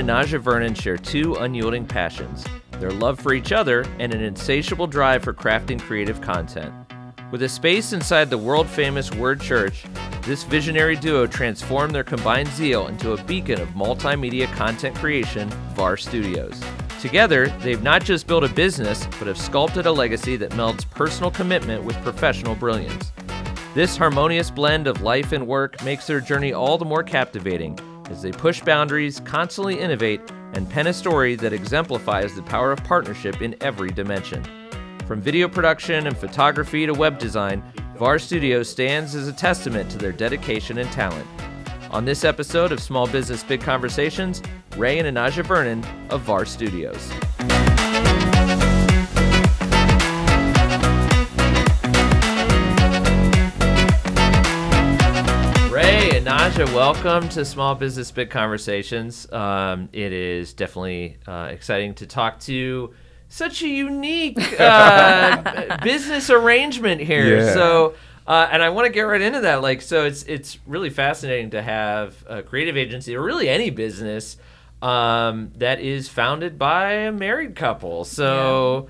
and Anasja Vernon share two unyielding passions, their love for each other and an insatiable drive for crafting creative content. With a space inside the world-famous Word Church, this visionary duo transformed their combined zeal into a beacon of multimedia content creation, VARR Studios. Together, they've not just built a business, but have sculpted a legacy that melds personal commitment with professional brilliance. This harmonious blend of life and work makes their journey all the more captivating as they push boundaries, constantly innovate, and pen a story that exemplifies the power of partnership in every dimension. From video production and photography to web design, VARR Studios stands as a testament to their dedication and talent. On this episode of Small Business Big Conversations, Ray and Anasja Vernon of VARR Studios. Ray and Anasja, welcome to Small Business Big Conversations. It is definitely exciting to talk to such a unique business arrangement here. Yeah. So, and I want to get right into that. So it's really fascinating to have a creative agency, or really any business, that is founded by a married couple. So,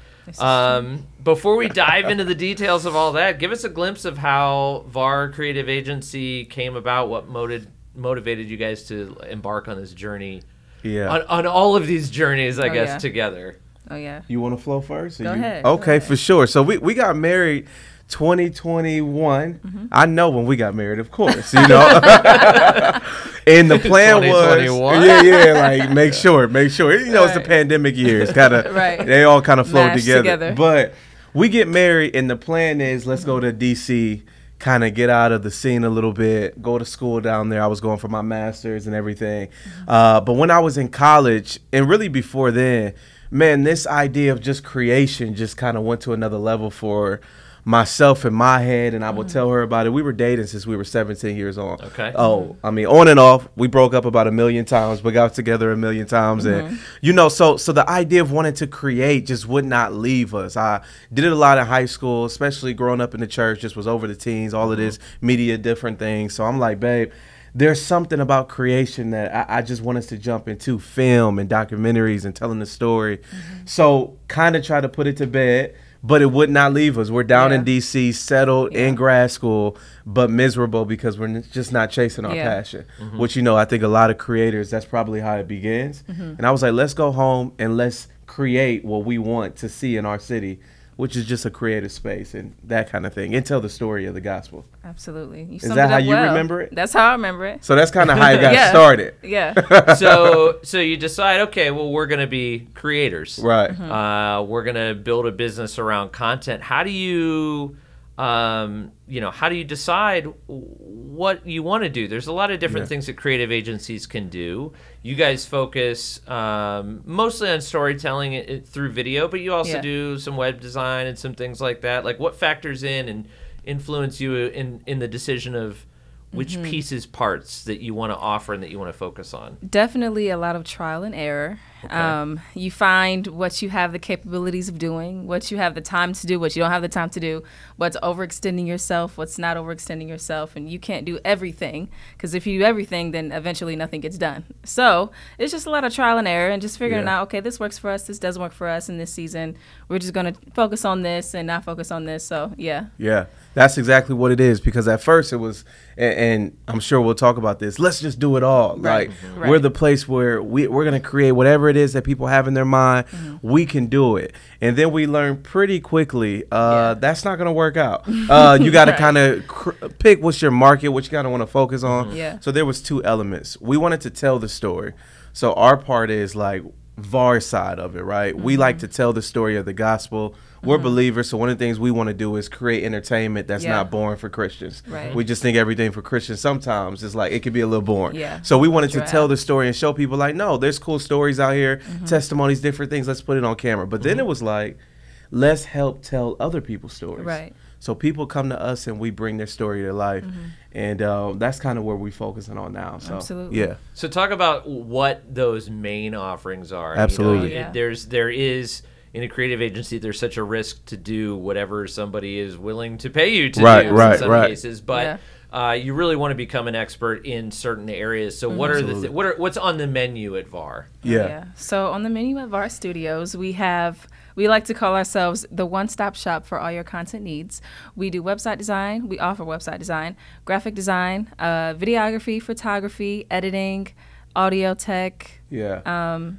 before we dive into the details of all that, give us a glimpse of how VARR Creative Agency came about. What motivated you guys to embark on this journey? Yeah. On all of these journeys, I guess, together. Oh, yeah. You want to flow first? Go ahead. Okay, for sure. So we got married 2021. Mm-hmm. I know when we got married, of course, you know. And the plan was, like make sure. You know, it's the pandemic year. It's kind of, they all kind of flow together. But we get married, and the plan is let's go to DC, kind of get out of the scene a little bit, go to school down there. I was going for my master's and everything. But when I was in college, and really before then, man, this idea of just creation just kind of went to another level for myself in my head, and I would tell her about it. We were dating since we were 17 years old. Okay. Oh, I mean, on and off. We broke up about 1 million times, but got together 1 million times. And, you know, so the idea of wanting to create just would not leave us. I did it a lot in high school, especially growing up in the church, just was over the teens, all of this media, different things. So I'm like, babe, there's something about creation that I just want us to jump into, film and documentaries and telling the story. So kind of try to put it to bed, but it would not leave us. We're down in D.C., settled in grad school, but miserable because we're just not chasing our passion, which, you know, I think a lot of creators, that's probably how it begins. And I was like, let's go home and let's create what we want to see in our city, which is just a creative space and that kind of thing, and tell the story of the gospel. Absolutely. Is that how you remember it? That's how I remember it. So that's kind of how it got started. Yeah. So you decide, okay, well, we're going to be creators. Right. We're going to build a business around content. How do you, how do you decide what you want to do? There's a lot of different things that creative agencies can do. You guys focus mostly on storytelling through video, but you also do some web design and some things like that. Like, what factors in and influence you in the decision of which pieces, parts that you want to offer and that you want to focus on? Definitely a lot of trial and error. Okay. You find what you have the capabilities of doing, what you have the time to do, what you don't have the time to do, what's overextending yourself, what's not overextending yourself. And you can't do everything, because if you do everything, then eventually nothing gets done. So it's just a lot of trial and error and just figuring out, okay, this works for us, this doesn't work for us in this season. We're just going to focus on this and not focus on this. So, yeah. Yeah, that's exactly what it is, because at first it was, and I'm sure we'll talk about this, let's just do it all. Right. Like, we're the place where we're going to create whatever it is that people have in their mind. We can do it. And then we learn pretty quickly that's not going to work out. You got to kind of pick what's your market, what you kind of want to focus on. So there was two elements. We wanted to tell the story. So our part is like VARR side of it, right? We like to tell the story of the gospel. We're believers, so one of the things we want to do is create entertainment that's not boring for Christians. Right. We just think everything for Christians sometimes is like, it can be a little boring. So we wanted to tell the story and show people like, no, there's cool stories out here, testimonies, different things, let's put it on camera. But then it was like, let's help tell other people's stories. Right. So people come to us and we bring their story to life. And that's kind of where we're focusing on now. So, absolutely. Yeah. So talk about what those main offerings are. Absolutely. You know, there is in a creative agency, there's such a risk to do whatever somebody is willing to pay you to do in some cases. But you really want to become an expert in certain areas. So what are what's on the menu at VARR? Yeah. So on the menu at VARR Studios, we like to call ourselves the one-stop shop for all your content needs. We do website design. We offer website design, graphic design, videography, photography, editing, audio tech. Yeah.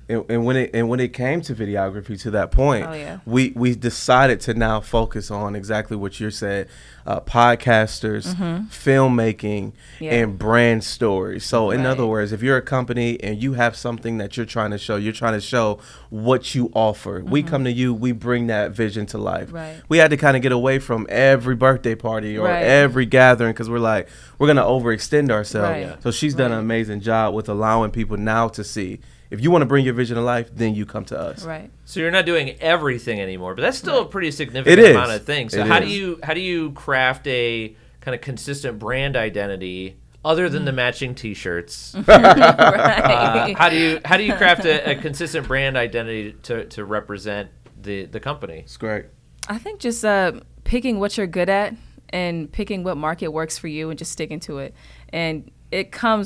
And when it came to videography, to that point, we decided to now focus on exactly what you said, podcasters, filmmaking, and brand stories. So in other words, if you're a company and you have something that you're trying to show what you offer. We come to you, we bring that vision to life. Right. We had to kind of get away from every birthday party or every gathering because we're like, we're going to overextend ourselves. Right. So she's done an amazing job with allowing people now to see, if you want to bring your vision to life, then you come to us. Right. So you're not doing everything anymore, but that's still a pretty significant amount of things. So how do you craft a kind of consistent brand identity other than the matching T-shirts? How do you craft a consistent brand identity to represent the company? It's great. I think just picking what you're good at and picking what market works for you and just sticking to it. And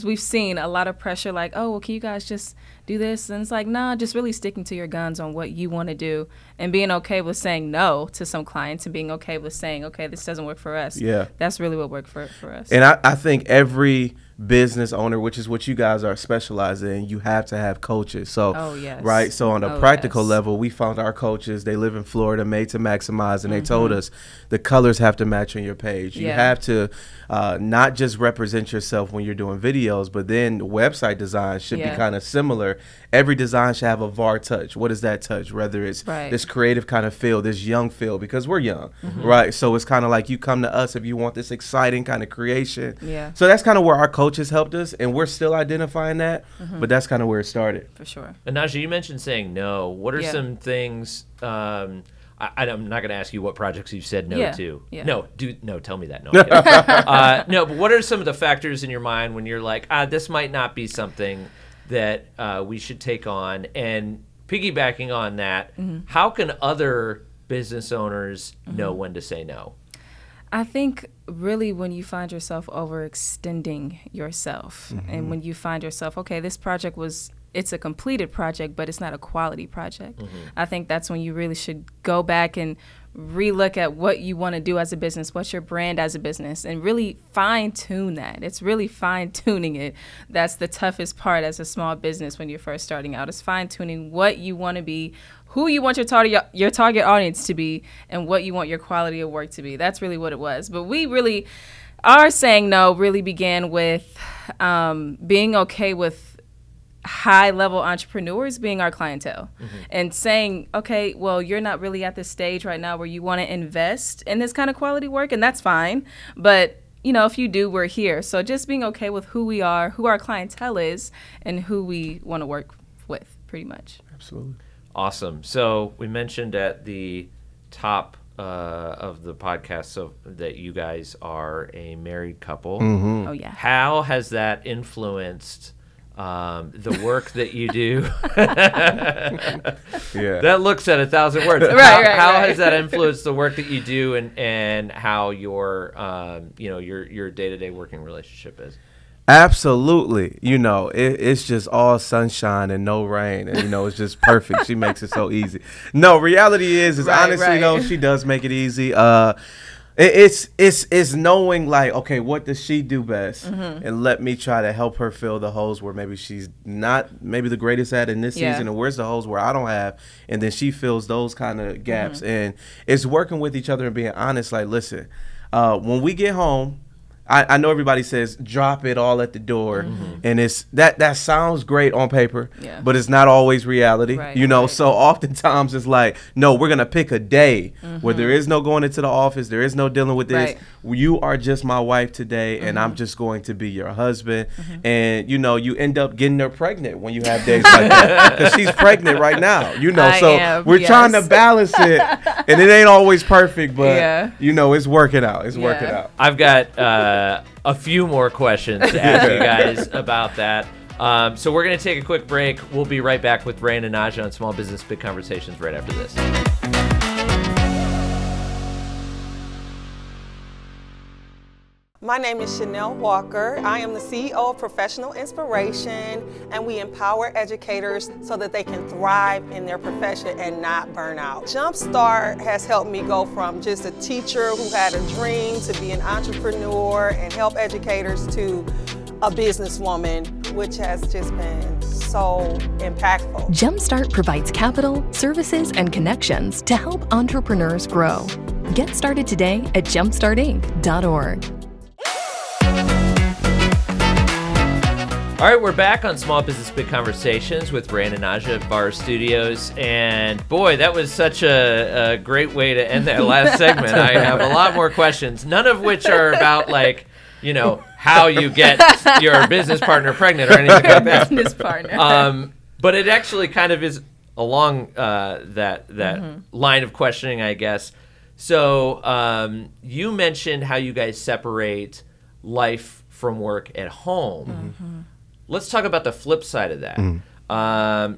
we've seen a lot of pressure like, oh, well, can you guys just do this? And it's like, nah, just really sticking to your guns on what you want to do and being okay with saying no to some clients and being okay with saying, okay, this doesn't work for us. Yeah. That's really what worked for us. And I think every business owner, which is what you guys are specialized in, you have to have coaches. So, right. So on a practical level, we found our coaches, they live in Florida, made to maximize, and they told us the colors have to match on your page. You have to not just represent yourself when you're doing videos, but then website design should be kind of similar. Every design should have a VARR touch. What is that touch? Whether it's this creative kind of feel, this young feel, because we're young, right? So it's kind of like you come to us if you want this exciting kind of creation. Yeah. So that's kind of where our coaches helped us, and we're still identifying that, but that's kind of where it started. For sure. Anasja, you mentioned saying no. What are some things? I'm not going to ask you what projects you've said no to. Yeah. No, tell me that. No, no, but what are some of the factors in your mind when you're like, this might not be something that we should take on? And piggybacking on that, how can other business owners know when to say no? I think really when you find yourself overextending yourself and when you find yourself, okay, this project it's a completed project, but it's not a quality project. I think that's when you really should go back and relook at what you want to do as a business, what's your brand as a business, and really fine-tune that. It's really fine-tuning it. That's the toughest part as a small business when you're first starting out, is fine-tuning what you want to be, who you want your target audience to be, and what you want your quality of work to be. That's really what it was. But we really, our saying no really began with being okay with high-level entrepreneurs being our clientele and saying, okay, well, you're not really at this stage right now where you want to invest in this kind of quality work, and that's fine. But, you know, if you do, we're here. So just being okay with who we are, who our clientele is, and who we want to work with, pretty much. Absolutely. Awesome. So we mentioned at the top of the podcast that you guys are a married couple. Oh, yeah. How has that influenced the work that you do? That looks at 1,000 words. How has that influenced the work that you do and how your your day-to-day working relationship is? Absolutely. You know, it's just all sunshine and no rain, and you know, it's just perfect. She makes it so easy. No, reality is honestly though, she does make it easy. It's knowing, like, okay, what does she do best, and let me try to help her fill the holes where maybe she's not the greatest at in this season, and where's the holes where I don't have, and then she fills those kind of gaps. And it's working with each other and being honest. Like, listen, when we get home, I know everybody says drop it all at the door, and it's that sounds great on paper, but it's not always reality, you know. So oftentimes it's like, no, we're gonna pick a day where there is no going into the office, there is no dealing with this. You are just my wife today, and I'm just going to be your husband. And you know, you end up getting her pregnant when you have days like that, because she's pregnant right now, you know. So we're trying to balance it, and it ain't always perfect, but you know, it's working out. It's working out. I've got a few more questions to ask you guys about that. So we're going to take a quick break. We'll be right back with Ray and Anasja on Small Business Big Conversations right after this. My name is Chanel Walker. I am the CEO of Professional Inspiration, and we empower educators so that they can thrive in their profession and not burn out. Jumpstart has helped me go from just a teacher who had a dream to be an entrepreneur and help educators to a businesswoman, which has just been so impactful. Jumpstart provides capital, services, and connections to help entrepreneurs grow. Get started today at jumpstartinc.org. All right, we're back on Small Business Big Conversations with Ray and Anasja at VARR Studios. And boy, that was such a great way to end that last segment. I have a lot more questions, none of which are about, like, you know, how you get your business partner pregnant or anything like that. Business partner. But it actually kind of is along that line of questioning, I guess. So you mentioned how you guys separate life from work at home. Let's talk about the flip side of that.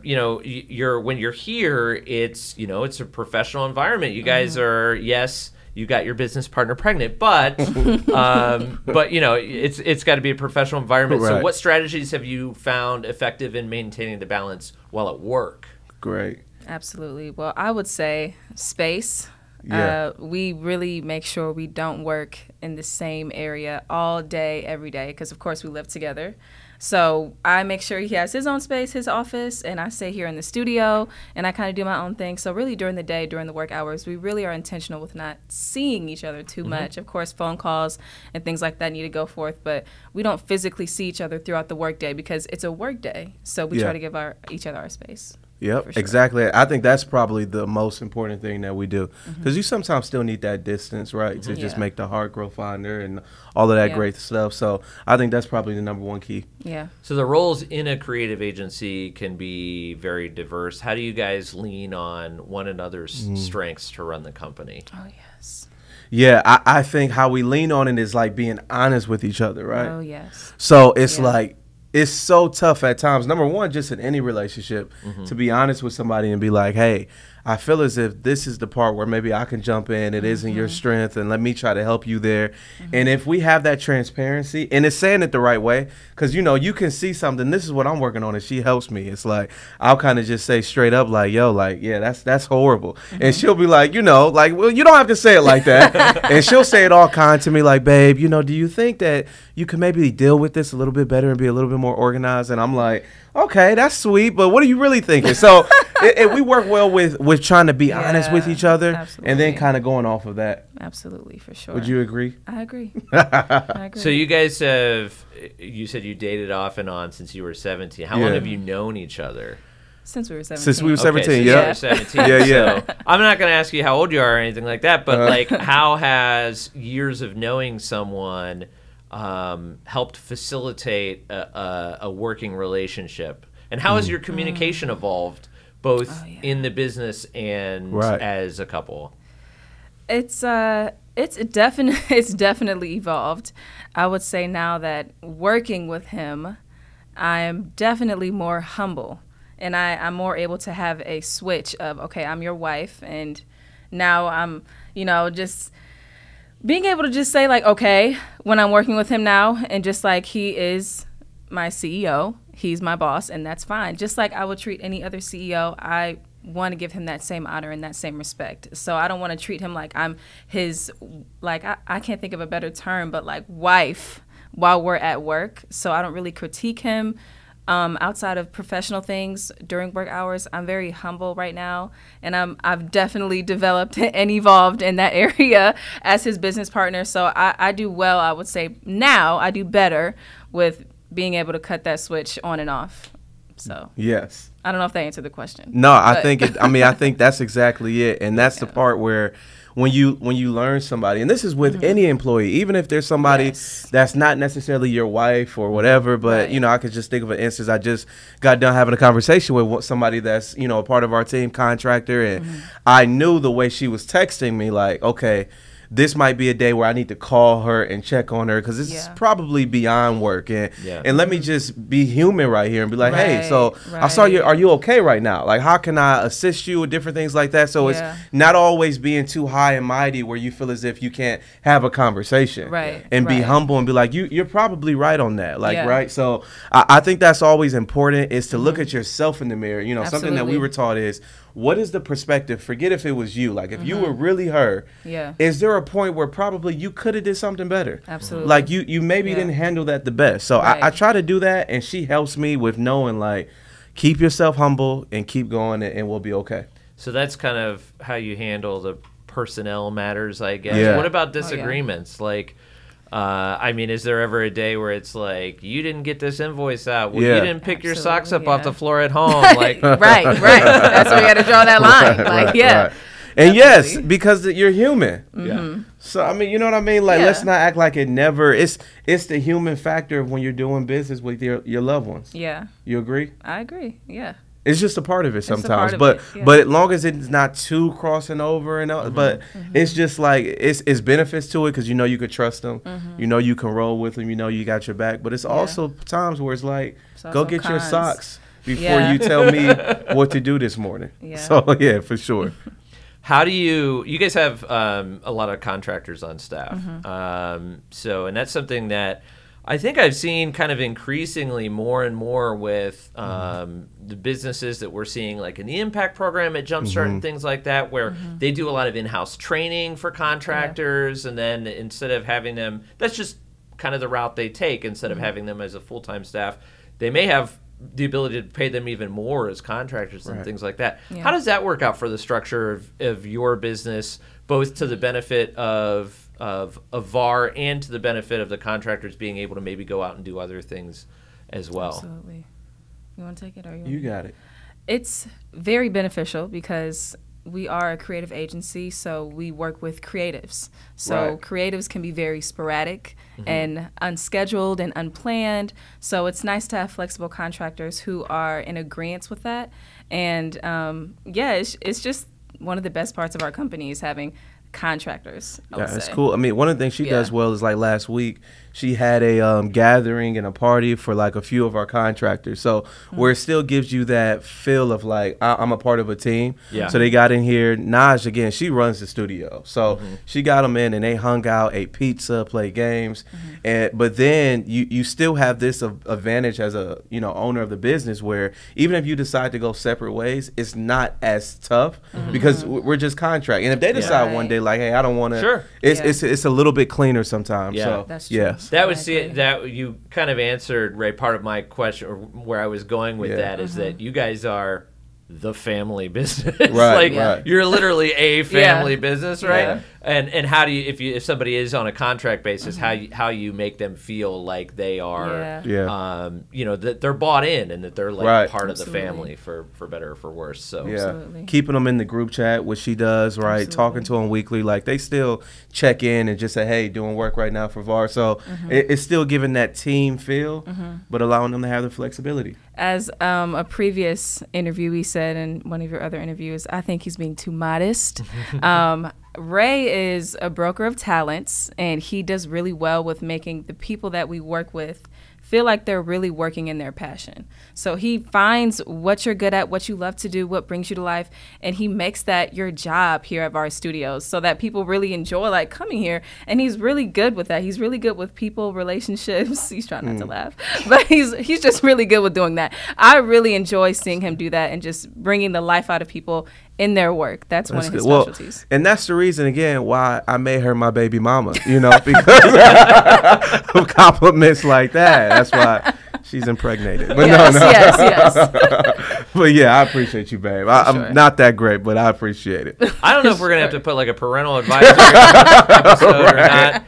You know, when you're here, it's, you know, it's a professional environment. You guys are, yes, you got your business partner pregnant, but you know, it's got to be a professional environment. Right. So what strategies have you found effective in maintaining the balance while at work? Great. Absolutely. Well, I would say space. Yeah. We really make sure we don't work in the same area all day, every day, because of course we live together. So I make sure he has his own space, his office, and I stay here in the studio, and I kind of do my own thing. So really during the day, during the work hours, we really are intentional with not seeing each other too much. Of course, phone calls and things like that need to go forth, but we don't physically see each other throughout the work day because it's a work day. So we try to give each other our space. Yep, Sure. exactly. I think that's probably the most important thing that we do, because you sometimes still need that distance, right, to just make the heart grow fonder and all of that great stuff. So I think that's probably the number one key. Yeah. So the roles in a creative agency can be very diverse. How do you guys lean on one another's strengths to run the company? Oh, yes. Yeah, I think how we lean on it is like being honest with each other, right? Oh, yes. So it's like, it's so tough at times. Number one, just in any relationship, to be honest with somebody and be like, hey, I feel as if this is the part where maybe I can jump in. It isn't your strength, and let me try to help you there. And if we have that transparency, and it's saying it the right way, because, you know, you can see something. This is what I'm working on, and she helps me. It's like, I'll kind of just say straight up, like, yo, like, yeah, that's horrible. And she'll be like, you know, like, well, you don't have to say it like that. And she'll say it all kind to me, like, babe, you know, do you think that you can maybe deal with this a little bit better and be a little bit more organized? And I'm like, okay, that's sweet, but what are you really thinking? So we work well with trying to be honest with each other, and then kind of going off of that. Absolutely, for sure. Would you agree? I agree. I agree. So you guys you said you dated off and on since you were 17. How long have you known each other? Since we were 17. Since we were 17, okay, yeah. So you were 17. Yeah. So I'm not going to ask you how old you are or anything like that, but like, how has years of knowing someone helped facilitate a working relationship? And how has your communication evolved, both in the business and as a couple? It's definitely evolved. I would say now that working with him, I'm definitely more humble, and I'm more able to have a switch of, okay, I'm your wife, and now I'm, you know, just being able to just say, like, okay, when I'm working with him now, and just like, he is my CEO, he's my boss, and that's fine. Just like I would treat any other CEO, I want to give him that same honor and that same respect. So I don't want to treat him like I'm his, like, I can't think of a better term, but like wife while we're at work. So I don't really critique him outside of professional things during work hours. I'm very humble right now, and I've definitely developed and evolved in that area as his business partner. So I do well, I would say now I do better with being able to cut that switch on and off. So yes, I don't know if that answered the question. No, I think I think that's exactly it, and that's the part where when you learn somebody, and this is with any employee, even if there's somebody that's not necessarily your wife or whatever, but you know, I could just think of an instance. I just got done having a conversation with somebody that's, you know, a part of our team, contractor, and I knew the way she was texting me, like, okay, this might be a day where I need to call her and check on her because it's probably beyond work. And let me just be human right here and be like, hey, so I saw you. Are you okay right now? Like, how can I assist you with different things like that? So it's not always being too high and mighty where you feel as if you can't have a conversation and be humble and be like, you're probably right on that. Like, right. So I think that's always important, is to look at yourself in the mirror. You know, something that we were taught is, what is the perspective? Forget if it was you. Like, if you were really her, is there a point where probably you could have did something better? Absolutely. Like, you maybe didn't handle that the best. So I try to do that, and she helps me with knowing, like, keep yourself humble and keep going, and we'll be okay. So that's kind of how you handle the personnel matters, I guess. What about disagreements? Like, I mean, is there ever a day where it's like, you didn't get this invoice out? Well, you didn't pick your socks up off the floor at home. Like, right. That's where you got to draw that line. Like, And yes, because you're human. So, I mean, you know what I mean? Like, let's not act like it never. It's the human factor of when you're doing business with your loved ones. Yeah. You agree? I agree. Yeah. It's just a part of it sometimes, but as long as it's not too crossing over, and but it's just like it's benefits to it because you know you could trust them, you know you can roll with them, you know you got your back. But it's also times where it's like, go get your socks before you tell me what to do this morning. So for sure. How do you guys have a lot of contractors on staff? So, and that's something that I think I've seen kind of increasingly more and more with the businesses that we're seeing, like in the Impact program at Jumpstart and things like that, where they do a lot of in-house training for contractors, and then instead of having them, that's just kind of the route they take. Instead of having them as a full-time staff, they may have the ability to pay them even more as contractors and things like that. How does that work out for the structure of your business, both to the benefit of VARR and to the benefit of the contractors being able to maybe go out and do other things as well? Absolutely. You want to take it, or you got it? It's very beneficial because we are a creative agency, so we work with creatives. So creatives can be very sporadic and unscheduled and unplanned. So it's nice to have flexible contractors who are in agreement with that. And it's just one of the best parts of our company is having contractors. It's cool. I mean, one of the things she does well is, like, last week she had a gathering and a party for like a few of our contractors. So where it still gives you that feel of like, I'm a part of a team. So they got in here. Naj, again, she runs the studio. So she got them in and they hung out, ate pizza, played games. But then you still have this advantage as a owner of the business, where even if you decide to go separate ways, it's not as tough because we're just contract. And if they decide one day, like, hey, I don't want to, it's a little bit cleaner sometimes. So that's true. That was that you kind of answered part of my question, or where I was going with that, is that you guys are the family business. You're literally a family business, right? And how do you, if somebody is on a contract basis, how you make them feel like they are, that they're bought in and that they're like part of the family, for better or for worse. So keeping them in the group chat, which she does, talking to them weekly, like they still check in and just say, hey, doing work right now for VARR. So it's still giving that team feel, but allowing them to have the flexibility. As a previous interviewee said in one of your other interviews, I think he's being too modest. Ray is a broker of talents, and he does really well with making the people that we work with feel like they're really working in their passion. So he finds what you're good at, what you love to do, what brings you to life, and he makes that your job here at VARR Studios so that people really enjoy like coming here. And he's really good with that. He's really good with people, relationships. He's trying not to laugh, but he's just really good with doing that. I really enjoy seeing him do that and just bringing the life out of people in their work. That's one of his specialties. And that's the reason, again, why I made her my baby mama, because of compliments like that. That's why she's impregnated. But yes. But yeah, I appreciate you, babe. I'm not that great, but I appreciate it. I don't know if we're going to have to put like a parental advisory episode or not.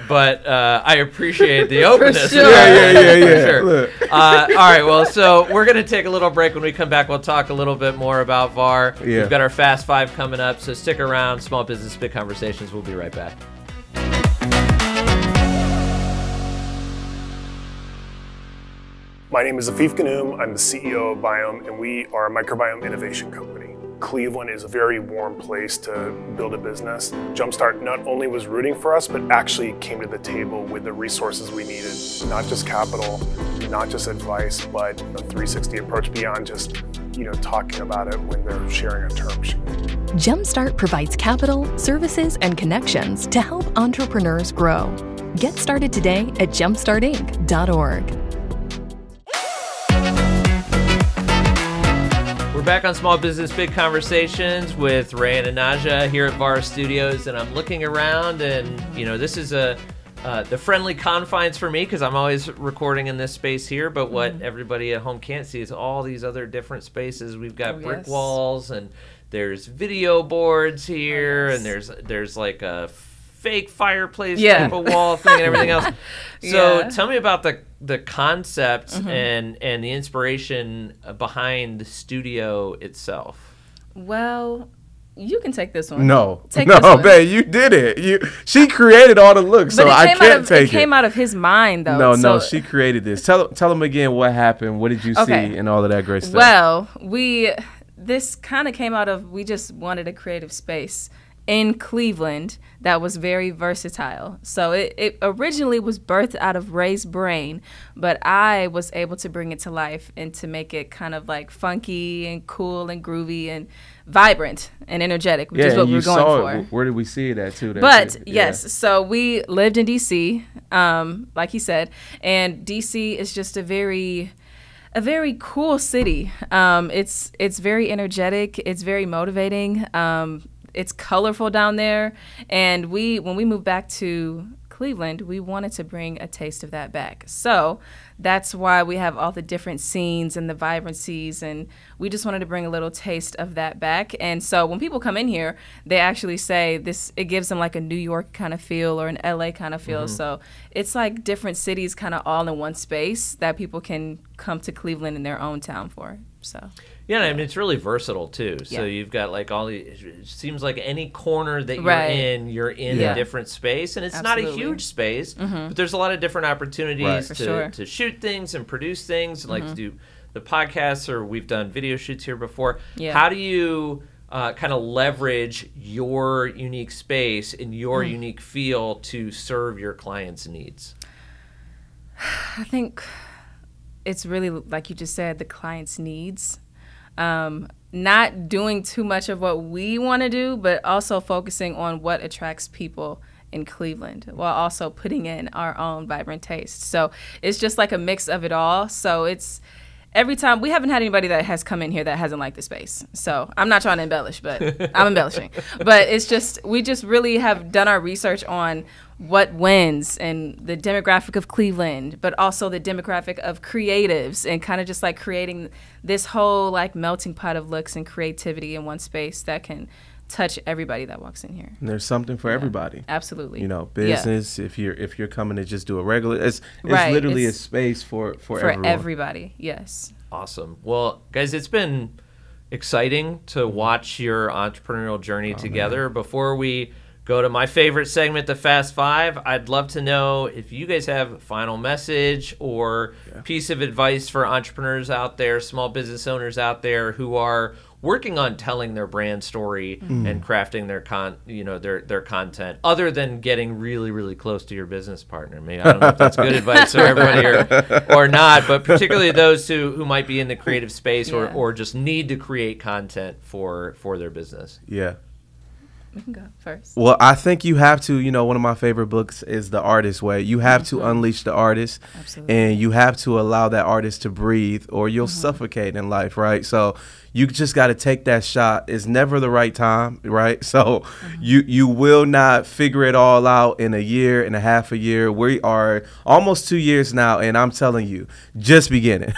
But I appreciate the openness. Sure. Yeah. Sure. All right, well, so we're going to take a little break. When we come back, we'll talk a little bit more about VARR. We've got our Fast Five coming up, so stick around. Small Business Big Conversations. We'll be right back. My name is Afif Ghanum. I'm the CEO of Biome, and we are a microbiome innovation company. Cleveland is a very warm place to build a business. Jumpstart not only was rooting for us, but actually came to the table with the resources we needed. Not just capital, not just advice, but a 360 approach beyond just, talking about it when they're sharing a term sheet. Jumpstart provides capital, services, and connections to help entrepreneurs grow. Get started today at jumpstartinc.org. We're back on Small Business Big Conversations with Ray and Anasja here at VARR Studios, and I'm looking around, and this is the friendly confines for me because I'm always recording in this space here. But what everybody at home can't see is all these other different spaces. We've got brick walls, and there's video boards here, and there's like a fake fireplace type of wall thing and everything else. So tell me about the concept and the inspiration behind the studio itself. Well, you can take this one. No, babe, you did it. She created all the looks, so I can't take it. It came out of his mind, though. No, she created this. Tell him again what happened. What did you see and all of that great stuff? Well, this kind of came out of, we just wanted a creative space in Cleveland that was very versatile. So it originally was birthed out of Ray's brain, but I was able to bring it to life and to make it kind of like funky and cool and groovy and vibrant and energetic, which is what we were going for. Where did we see it at too? Yes, so we lived in DC, like he said, and DC is just a very cool city. It's very energetic. It's very motivating. It's colorful down there, and when we moved back to Cleveland, we wanted to bring a taste of that back. So that's why we have all the different scenes and the vibrancies, and we just wanted to bring a little taste of that back. And so when people come in here, they actually say it gives them like a New York kind of feel or an LA kind of feel. So it's like different cities kind of all in one space that people can come to Cleveland in their own town for. So. Yeah, I mean, it's really versatile, too. So you've got, like, it seems like any corner that you're in a different space. And it's not a huge space, but there's a lot of different opportunities to shoot things and produce things, and, like, to do the podcasts, or we've done video shoots here before. Yeah. How do you kind of leverage your unique space and your unique feel to serve your clients' needs? I think it's really, like you just said, the client's needs. Not doing too much of what we want to do, but also focusing on what attracts people in Cleveland while also putting in our own vibrant taste. So it's just like a mix of it all. So it's every time, we haven't had anybody that has come in here that hasn't liked the space. So I'm not trying to embellish, but I'm embellishing. But it's just, we just really have done our research on what wins and the demographic of Cleveland, but also the demographic of creatives, and kind of just like creating this whole like melting pot of looks and creativity in one space that can touch everybody that walks in here. And there's something for everybody. Absolutely. Business, if you're coming to just do a regular, it's literally a space for everyone. Everybody. Yes. Awesome. Well, guys, it's been exciting to watch your entrepreneurial journey together. Man. Before we go to my favorite segment, the Fast Five, I'd love to know if you guys have a final message or piece of advice for entrepreneurs out there, small business owners out there who are working on telling their brand story and crafting their content, other than getting really, really close to your business partner. Maybe, I don't know if that's good advice for everybody or not, but particularly those who might be in the creative space or just need to create content for their business. Yeah. We can go first. Well, I think you have to, one of my favorite books is The Artist's Way. You have to unleash the artist. Absolutely. And you have to allow that artist to breathe, or you'll suffocate in life, right? So you just got to take that shot. It's never the right time, right? So you will not figure it all out in a year and a half a year. We are almost 2 years now, and I'm telling you, just beginning.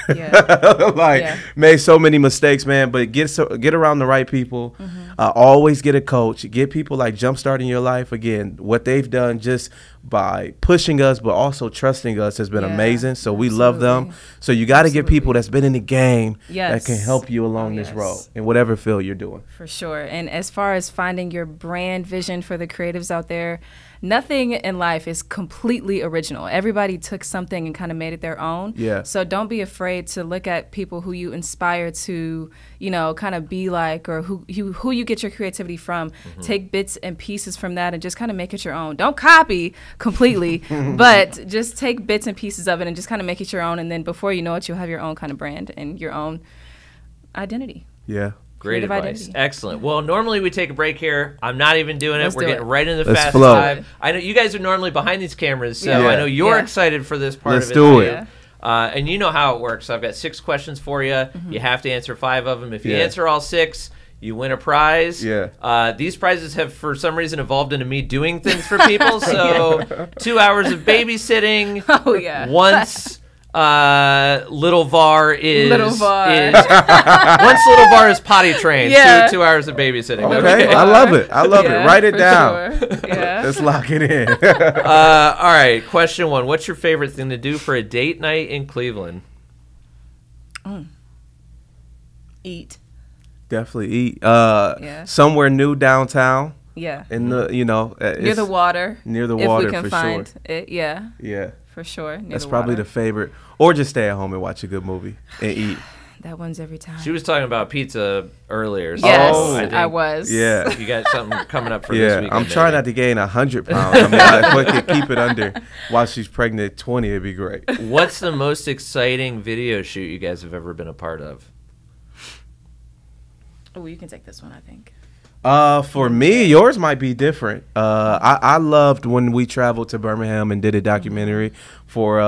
Made so many mistakes, man, but get around the right people. Always get a coach. Get people like Jumpstart in your life. Again, what they've done, just by pushing us, but also trusting us has been amazing. So we love them. So you got to get people that's been in the game that can help you along this road in whatever field you're doing. For sure. And as far as finding your brand vision for the creatives out there, nothing in life is completely original. Everybody took something and kind of made it their own. Yeah. So don't be afraid to look at people who you inspire to, you know, kind of be like, or who you get your creativity from. Take bits and pieces from that and just kind of make it your own. Don't copy completely, but just take bits and pieces of it and just kind of make it your own. And then before you know it, you'll have your own kind of brand and your own identity. Yeah. Great Creative advice. identity. Excellent. Well, normally we take a break here. I'm not even doing it. We're getting right into the Let's fast flow. time. I know you guys are normally behind these cameras, so Yeah. I know you're Yeah. excited for this part Let's of it. do too. it. And you know how it works. I've got 6 questions for you. You have to answer 5 of them. If you answer all 6, you win a prize. Yeah. These prizes have, for some reason, evolved into me doing things for people. So 2 hours of babysitting. Oh, yeah. Once little VARR is Little VARR. once little VARR is potty trained. Yeah. 2 hours of babysitting. Okay. I love it. I love it. Write it for down. Sure. Yeah. Let's lock it in. All right. Question 1. What's your favorite thing to do for a date night in Cleveland? Eat. Definitely eat. Yeah. Somewhere new downtown. Yeah. In the, you know, Near the water. Near the water, if we can for find sure. it. Yeah. Yeah. For sure. Near That's the probably water. the favorite. Or just stay at home and watch a good movie and eat. That one's every time. She was talking about pizza earlier. So Yes, think I was. Yeah. You got something coming up for this Yeah, weekend. I'm trying not to gain 100 pounds. I mean, if we could keep it under while she's pregnant, 20, it'd be great. What's the most exciting video shoot you guys have ever been a part of? Oh, you can take this one, I think. For me, yours might be different. I loved when we traveled to Birmingham and did a documentary for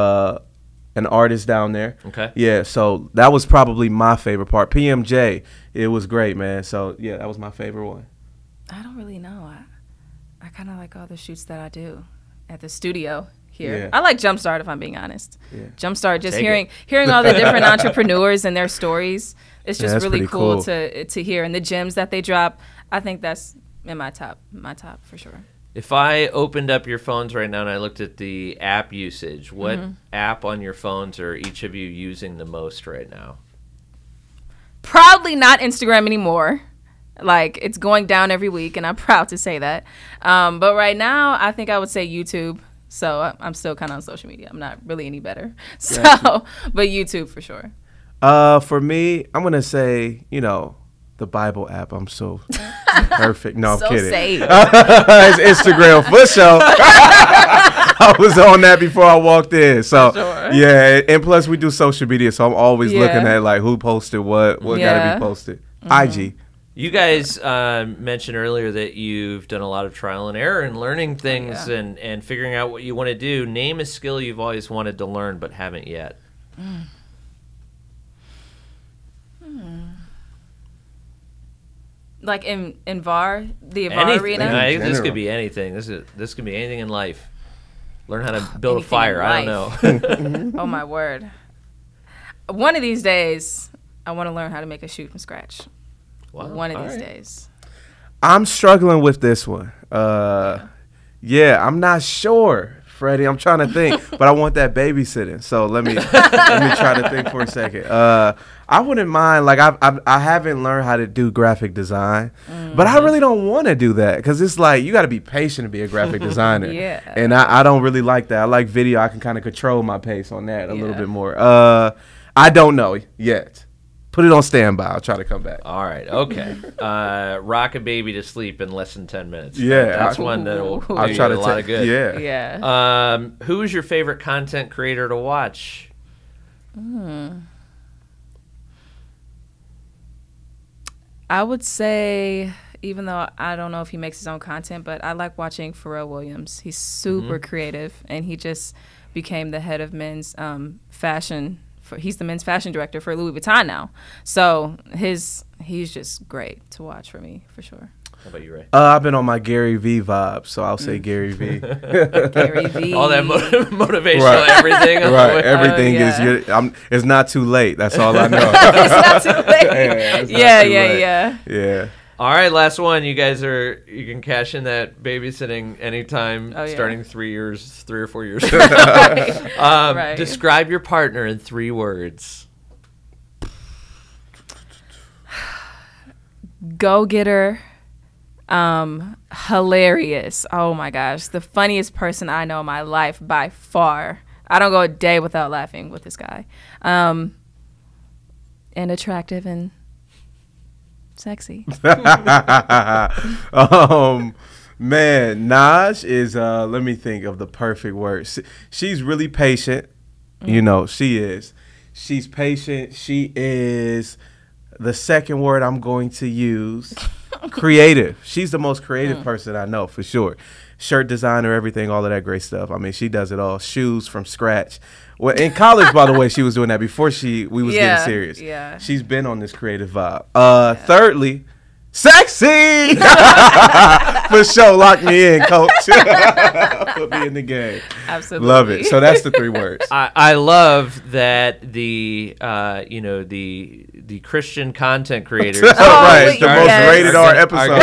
an artist down there. Okay. Yeah, so that was probably my favorite part. PMJ, it was great, man. So yeah, that was my favorite one. I don't really know. I kind of like all the shoots that I do at the studio here. Yeah. I like Jumpstart, if I'm being honest. Yeah. Jumpstart, just Take hearing all the different entrepreneurs and their stories. It's just that's really pretty cool cool. to hear, and the gems that they drop. I think that's in my top for sure. If I opened up your phones right now and I looked at the app usage, what app on your phones are each of you using the most right now? Proudly not Instagram anymore. Like, it's going down every week, and I'm proud to say that. But right now, I think I would say YouTube. So I'm still kind of on social media. I'm not really any better. So, but YouTube for sure. For me, I'm gonna say, you know, the Bible app. I'm so perfect. No, I'm So kidding. safe. It's Instagram for sure. I was on that before I walked in. So Sure. yeah, and plus we do social media, so I'm always looking Yeah. at like who posted what gotta Yeah. be posted. IG. You guys mentioned earlier that you've done a lot of trial and error and learning things and figuring out what you want to do. Name a skill you've always wanted to learn but haven't yet. Like in VARR, the VARR Anything. arena. This general. could be anything. This could be anything in life. Learn how to build a Anything fire. in I don't know. Oh my word! One of these days, I want to learn how to make a shoot from scratch. Wow. One of All these right. days. I'm struggling with this one. Yeah, I'm not sure, Freddie. I'm trying to think, but I want that babysitting. So let me try to think for a second. I wouldn't mind. Like I haven't learned how to do graphic design, but I really don't want to do that because it's like you got to be patient to be a graphic designer. Yeah. And I don't really like that. I like video. I can kind of control my pace on that a little Yeah. bit more. I don't know yet. Put it on standby. I'll try to come back. All right. Okay. Rock a baby to sleep in less than 10 minutes. Yeah, That's one that will do I'll you try a to lot of good. Yeah. Yeah. Who is your favorite content creator to watch? I would say, even though I don't know if he makes his own content, but I like watching Pharrell Williams. He's super creative, and he just became the head of men's fashion. He's the men's fashion director for Louis Vuitton now. So he's just great to watch for me, for sure. How about you, Ray? I've been on my Gary V vibe, so I'll say Gary V. Gary V. All that motivational Right. everything. on the Right, way. everything yeah. it's not too late. That's all I know. It's not too late. It's not Yeah, too yeah, late. yeah. Yeah. All right, last one. You can cash in that babysitting anytime, starting 3 or 4 years. Right. Describe your partner in 3 words. Go-getter, hilarious. Oh my gosh, the funniest person I know in my life by far. I don't go a day without laughing with this guy. And attractive and sexy. Man, Naj is let me think of the perfect word. She's really patient. You know, she is. She's patient. She is, the second word I'm going to use, creative. She's the most creative person I know, for sure. Shirt designer, everything, all of that great stuff. I mean, she does it all. Shoes from scratch. Well, in college, by the way, she was doing that before we was getting serious. Yeah. She's been on this creative vibe. Thirdly, sexy! For sure. Lock me in, coach. Put me in the game. Absolutely. Love it. So that's the 3 words. I love that the Christian content creators right, the most rated R episode.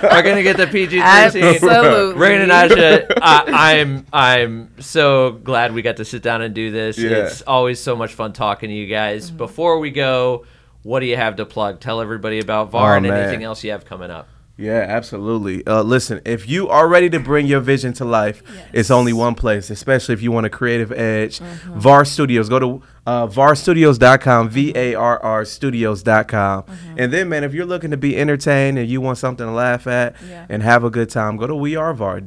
Are going to get the PG-13. Absolutely. Rain and Anasja, I'm so glad we got to sit down and do this. Yeah. It's always so much fun talking to you guys. Before we go, what do you have to plug? Tell everybody about VARR and anything else you have coming up. Yeah, absolutely. Listen, if you are ready to bring your vision to life, it's only one place, especially if you want a creative edge. VARR Studios. Go to VARRstudios.com, VARR Studios.com. And then, man, if you're looking to be entertained and you want something to laugh at and have a good time, go to We Are VARR,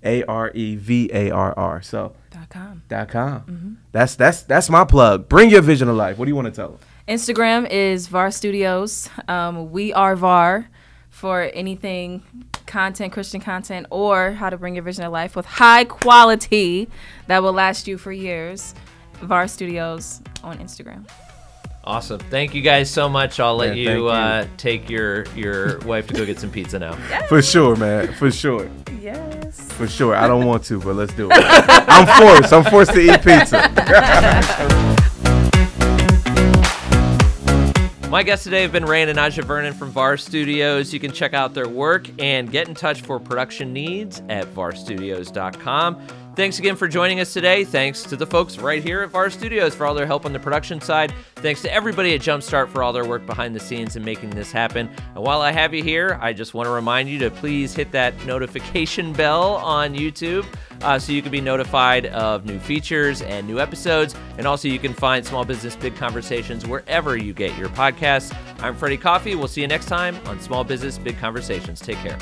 WEAREVARR. So, .com. That's my plug. Bring your vision to life. What do you want to tell them? Instagram is VARR Studios. We are VARR for anything content, Christian content, or how to bring your vision to life with high quality that will last you for years. VARR Studios on Instagram. Awesome. Thank you guys so much. I'll let you take your wife to go get some pizza now. Yes. For sure, man. For sure. Yes. For sure. I don't want to, but let's do it. I'm forced to eat pizza. My guests today have been Ray and Anasja Vernon from VARR Studios. You can check out their work and get in touch for production needs at VARRstudios.com. Thanks again for joining us today. Thanks to the folks right here at VARR Studios for all their help on the production side. Thanks to everybody at Jumpstart for all their work behind the scenes and making this happen. And while I have you here, I just want to remind you to please hit that notification bell on YouTube so you can be notified of new features and new episodes. And also you can find Small Business Big Conversations wherever you get your podcasts. I'm Freddie Coffey. We'll see you next time on Small Business Big Conversations. Take care.